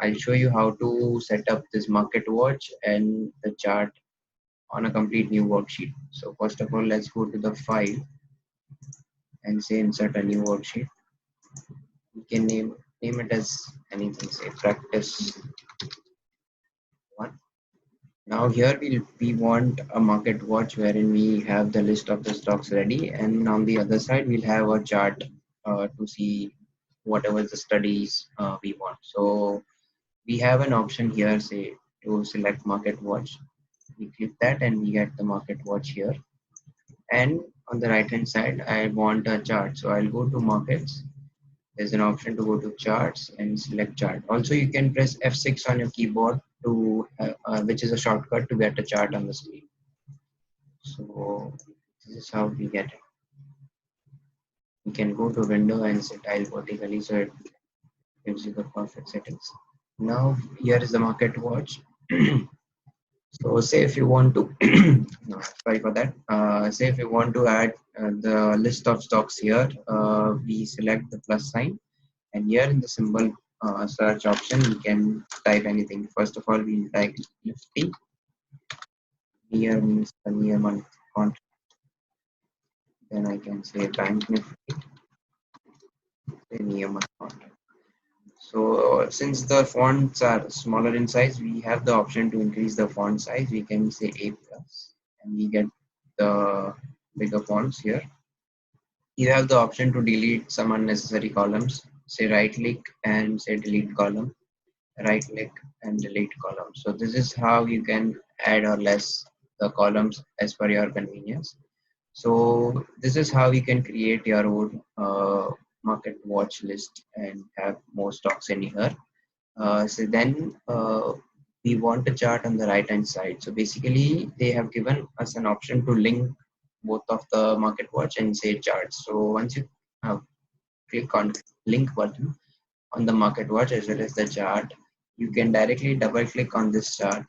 I'll show you how to set up this market watch and the chart on a complete new worksheet. So first of all, let's go to the file and say insert a new worksheet. You can name it as anything, say practice one. Now here we want a market watch wherein we have the list of the stocks ready, and on the other side we'll have a chart to see whatever the studies we want. So we have an option here, say to select market watch. We click that and we get the market watch here. And on the right hand side, I want a chart. So I'll go to markets. There's an option to go to charts and select chart. Also, you can press F6 on your keyboard to which is a shortcut to get a chart on the screen. So this is how we get it. You can go to window and set tile vertically so it gives you the perfect settings. Now here is the market watch. So say if you want to, no, sorry for that. Say if you want to add the list of stocks here, we select the plus sign, and here in the symbol search option, we can type anything. First of all, we'll type Nifty. Near means the near month contract. Then I can say Bank Nifty, the near month contract. So since the fonts are smaller in size, we have the option to increase the font size. We can say A plus, and we get the bigger fonts here. You have the option to delete some unnecessary columns. Say right click and say delete column, right click and delete column. So this is how you can add or less the columns as per your convenience. So this is how you can create your own market watch list and have more stocks in here. So then we want a chart on the right hand side. So basically they have given us an option to link both of the market watch and say charts. So once you click on link button on the market watch as well as the chart, you can directly double click on this chart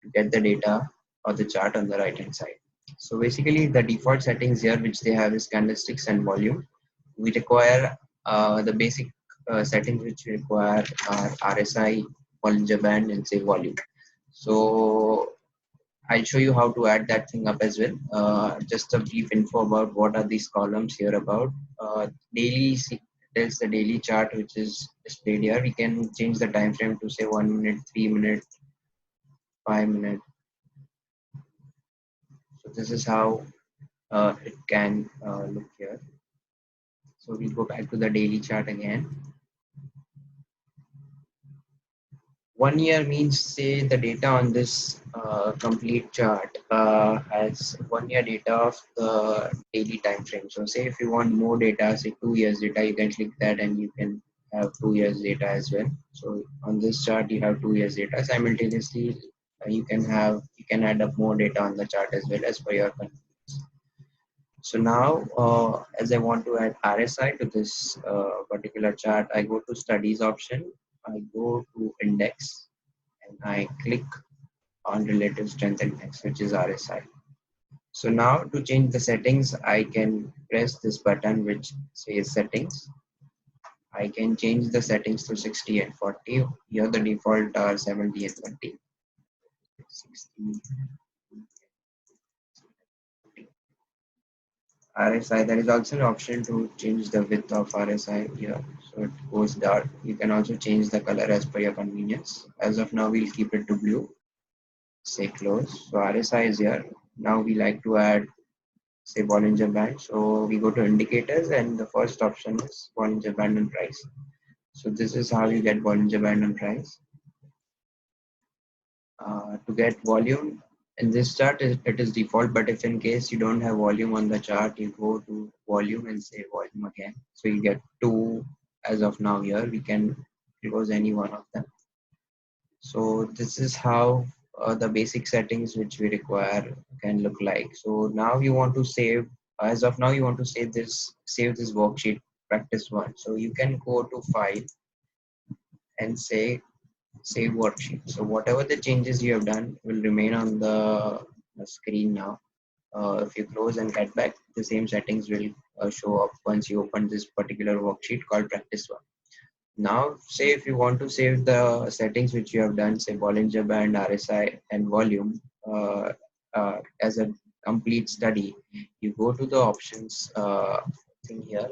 to get the data or the chart on the right hand side. So basically the default settings here which they have is candlesticks and volume. We require the basic settings which we require are RSI, Bollinger Band and say volume. So I'll show you how to add that thing up as well. Just a brief info about what are these columns here about. Daily tells the daily chart which is displayed here. We can change the time frame to say 1 minute, 3 minutes, 5 minutes. So this is how it can look here. So we go back to the daily chart again. 1 year means say the data on this complete chart has 1 year data of the daily time frame. So say if you want more data, say 2 years data, you can click that and you can have 2 years data as well. So on this chart you have 2 years data. Simultaneously you can add up more data on the chart as well as per your convenience. So now as I want to add RSI to this particular chart, I go to studies option. I go to index and I click on relative strength index, which is RSI. So now to change the settings, I can press this button which says settings. I can change the settings to 60 and 40. Here the default are 70 and 30. 60. RSI, there is also an option to change the width of RSI here, so it goes dark. You can also change the color as per your convenience. As of now, we'll keep it to blue. Say close. So RSI is here. Now we like to add, say, Bollinger Band. So we go to indicators, and the first option is Bollinger Band and price. So this is how you get Bollinger Band and price. To get volume, in this chart it is default, but if in case you don't have volume on the chart, you go to volume and say volume again. So you get 2 as of now here. We can close any one of them. So this is how the basic settings which we require can look like. So now you want to save, as of now you want to save this worksheet practice one. So you can go to file and say save worksheet. So whatever the changes you have done will remain on the screen now. If you close and get back, the same settings will show up once you open this particular worksheet called practice one. Now, say if you want to save the settings which you have done, say Bollinger Band, RSI, and volume as a complete study, you go to the options thing here,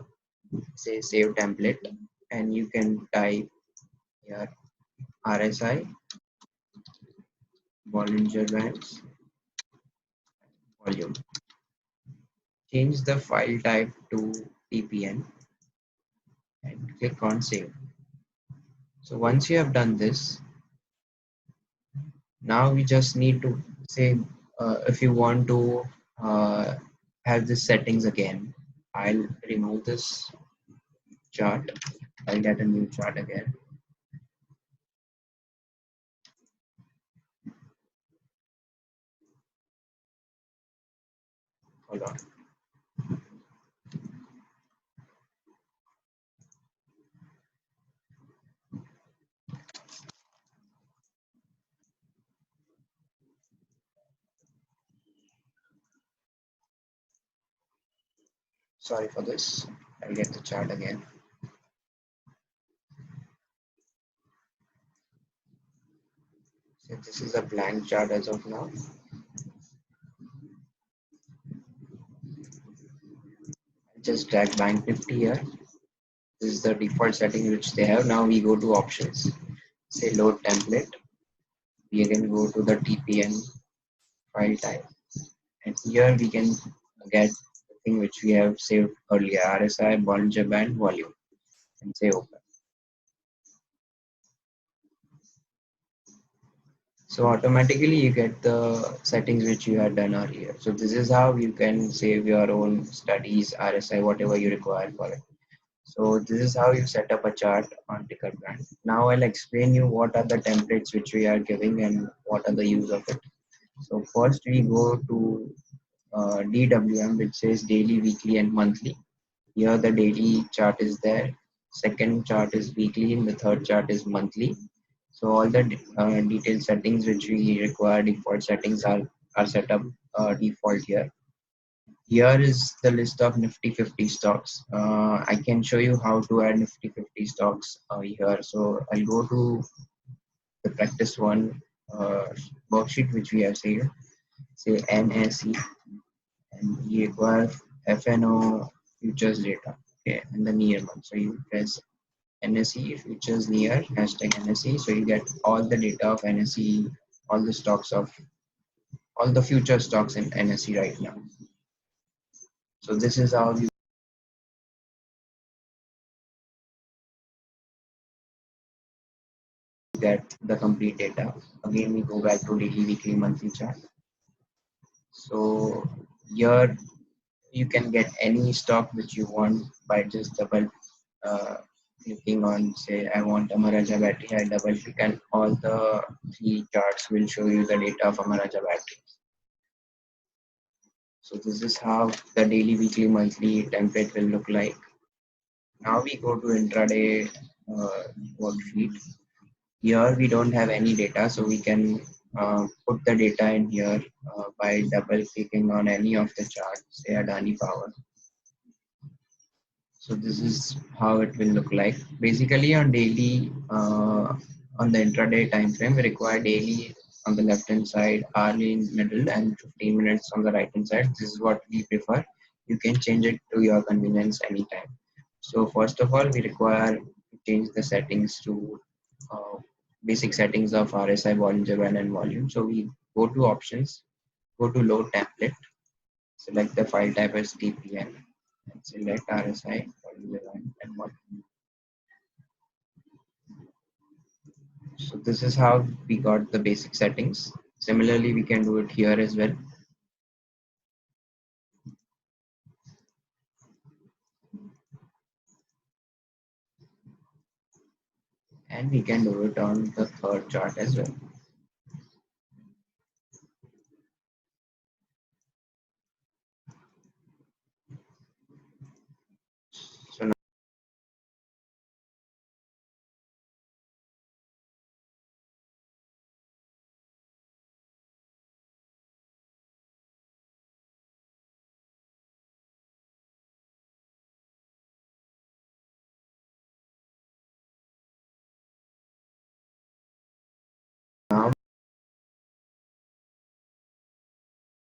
say Save Template, and you can type here RSI, Bollinger Bands, volume. Change the file type to TPN and click on Save. So once you have done this, now we just need to say if you want to uh, have the settings again, I'll remove this chart. I'll get a new chart again. Hold on. Sorry for this. I'll get the chart again. So this is a blank chart as of now. I'll just drag Bank Nifty here. This is the default setting which they have. Now we go to options. Say load template. We again go to the TPN file type. And here we can get the thing which we have saved earlier, RSI, Bollinger Band, volume, and say open. So automatically you get the settings which you had done earlier. So this is how you can save your own studies, RSI, whatever you require for it. So this is how you set up a chart on TickerPlant. Now I'll explain you what are the templates which we are giving and what are the use of it. So first we go to DWM, which says daily, weekly, and monthly. Here the daily chart is there, second chart is weekly, and the third chart is monthly. So all the detailed settings which we require, default settings are set up default here. Here is the list of Nifty 50 stocks. I can show you how to add Nifty 50 stocks here. So I'll go to the practice one worksheet which we have saved. Say NSE, and we require FNO futures data. Okay, and the near one. So you press NSE futures near hashtag NSE. So you get all the data of NSE, all the stocks of all the future stocks in NSE right now. So this is how you get the complete data. Again, we go back to daily, weekly, monthly chart. So here you can get any stock which you want by just double uh, clicking on, say I want Amaraja battery. I double click and all the three charts will show you the data of Amaraja battery. So this is how the daily, weekly, monthly template will look like. Now we go to intraday worksheet. Here we don't have any data, so we can put the data in here by double clicking on any of the charts, say Adani Power. So this is how it will look like. Basically on daily, on the intraday time frame, we require daily on the left hand side, hourly in middle, and 15 minutes on the right hand side. This is what we prefer. You can change it to your convenience anytime. So first of all, we require to change the settings to basic settings of RSI, Bollinger Band, and volume. So we go to options, go to load template, select the file type as TPN, and select RSI, Bollinger Band, and volume. So this is how we got the basic settings. Similarly, we can do it here as well. And we can do it on the third chart as well. So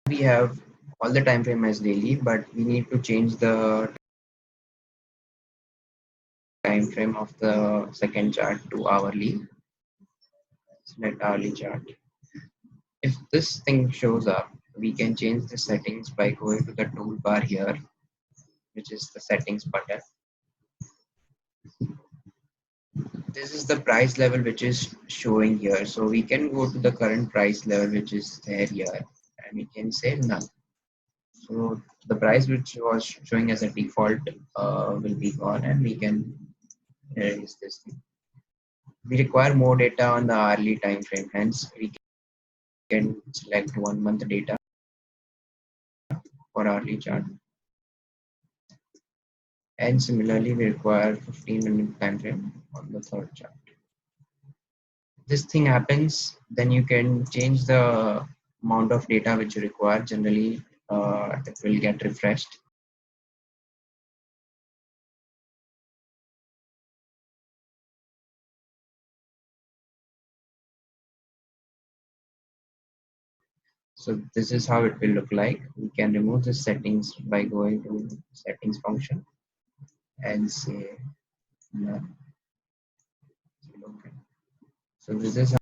we have all the time frame as daily, but we need to change the time frame of the second chart to hourly. Select hourly chart. If this thing shows up, we can change the settings by going to the toolbar here, which is the settings button. This is the price level which is showing here. So we can go to the current price level which is there here, and we can say none. So the price which was showing as a default will be gone, and we can erase this thing. We require more data on the hourly time frame, hence we can select 1 month data for hourly chart. And similarly, we require 15-minute time frame on the third chart. This thing happens, then you can change the amount of data which you require. Generally, it will get refreshed. So this is how it will look like. We can remove the settings by going to settings function and say none. Okay. So this is